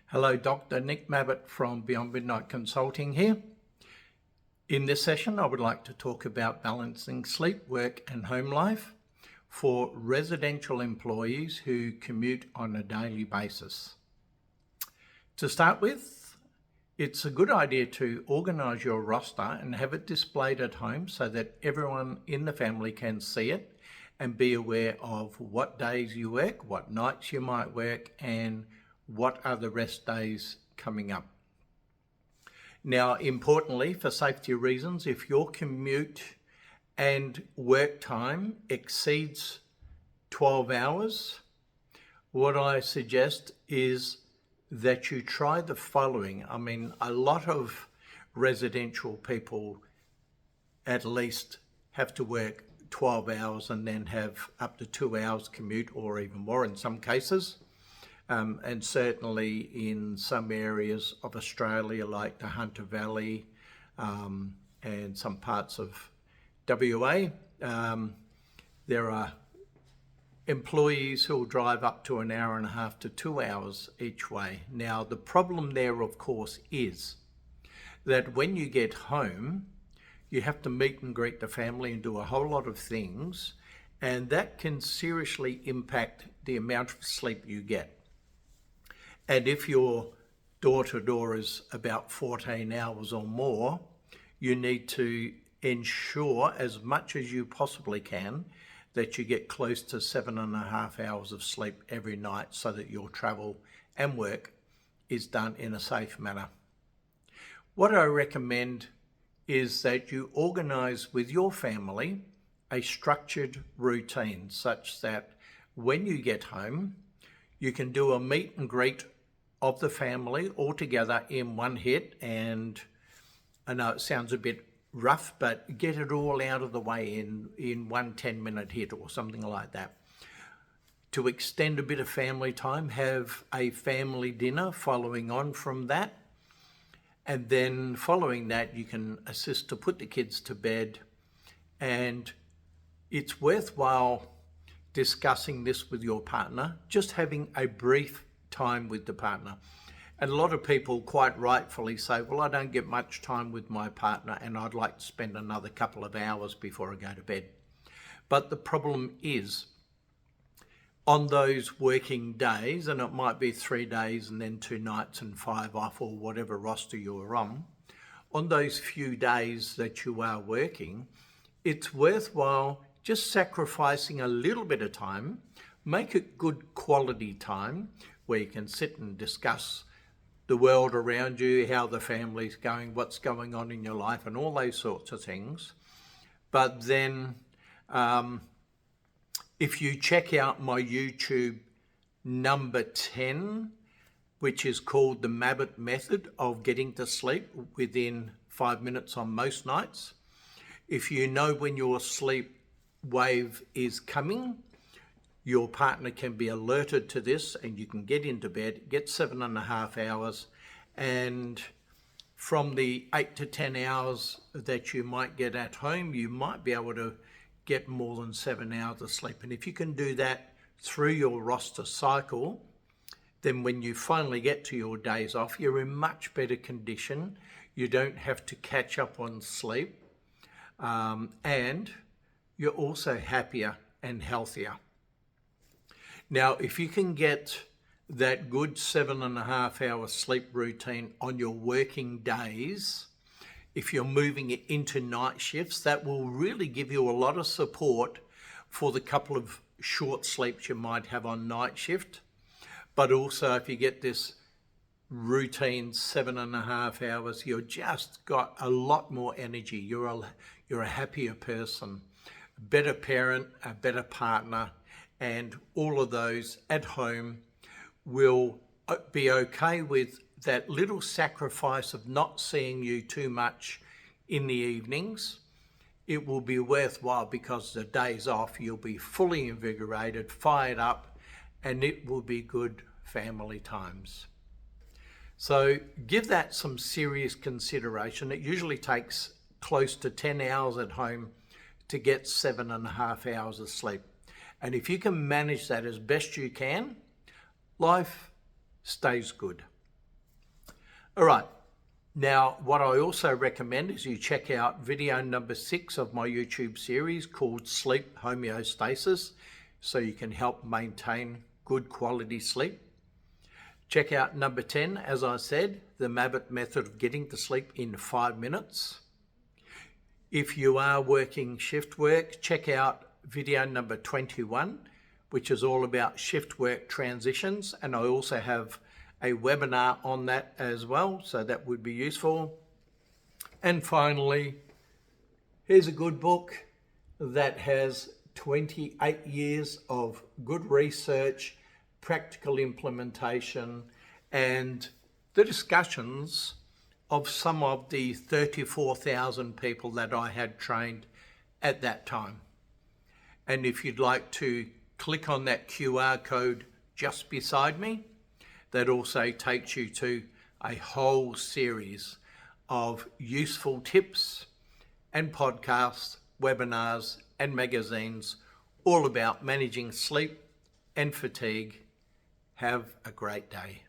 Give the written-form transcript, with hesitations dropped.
Hello, Dr. Nick Mabbott from Beyond Midnight Consulting here. In this session, I would like to talk about balancing sleep, work and home life for residential employees who commute on a daily basis. To start with, it's a good idea to organise your roster and have it displayed at home so that everyone in the family can see it and be aware of what days you work, what nights you might work, and what are the rest days coming up. Now, importantly, for safety reasons, if your commute and work time exceeds 12 hours, what I suggest is that you try the following. I mean, a lot of residential people at least have to work 12 hours and then have up to 2 hours commute, or even more in some cases. And certainly in some areas of Australia, like the Hunter Valley and some parts of WA, there are employees who will drive up to an hour and a half to 2 hours each way. Now, the problem there, of course, is that when you get home, you have to meet and greet the family and do a whole lot of things, and that can seriously impact the amount of sleep you get. And if your door-to-door is about 14 hours or more, you need to ensure as much as you possibly can that you get close to 7.5 hours of sleep every night so that your travel and work is done in a safe manner. What I recommend is that you organise with your family a structured routine such that when you get home, you can do a meet and greet of the family all together in one hit. And I know it sounds a bit rough, but get it all out of the way in one 10-minute hit or something like that. To extend a bit of family time, have a family dinner following on from that. And then following that, you can assist to put the kids to bed. And it's worthwhile discussing this with your partner, just having a brief time with the partner. And a lot of people quite rightfully say, well, I don't get much time with my partner and I'd like to spend another couple of hours before I go to bed. But the problem is, on those working days, and it might be 3 days and then 2 nights and 5 off, or whatever roster you're on those few days that you are working, it's worthwhile just sacrificing a little bit of time, make it good quality time where you can sit and discuss the world around you, how the family's going, what's going on in your life, and all those sorts of things. But then if you check out my YouTube number 10, which is called the Mabbott Method of Getting to Sleep within 5 minutes on most nights, if you know when your sleep wave is coming, your partner can be alerted to this and you can get into bed, get 7.5 hours, and from the 8 to 10 hours that you might get at home, you might be able to get more than 7 hours of sleep. And if you can do that through your roster cycle, then when you finally get to your days off, you're in much better condition. You don't have to catch up on sleep, and you're also happier and healthier. Now, if you can get that good 7.5 hour sleep routine on your working days, if you're moving it into night shifts, that will really give you a lot of support for the couple of short sleeps you might have on night shift. But also, if you get this routine 7.5 hours, you've just got a lot more energy. You're a happier person, a better parent, a better partner, and all of those at home will be okay with that little sacrifice of not seeing you too much in the evenings. It will be worthwhile because the days off, you'll be fully invigorated, fired up, and it will be good family times. So give that some serious consideration. It usually takes close to 10 hours at home to get 7.5 hours of sleep. And if you can manage that as best you can, life stays good. All right. Now, what I also recommend is you check out video number 6 of my YouTube series called Sleep Homeostasis, so you can help maintain good quality sleep. Check out number 10, as I said, the Mabbott method of getting to sleep in 5 minutes. If you are working shift work, check out video number 21, which is all about shift work transitions. And I also have a webinar on that as well, so that would be useful. And finally, here's a good book that has 28 years of good research, practical implementation, and the discussions of some of the 34,000 people that I had trained at that time. And if you'd like to click on that QR code just beside me, that also takes you to a whole series of useful tips and podcasts, webinars and magazines, all about managing sleep and fatigue. Have a great day.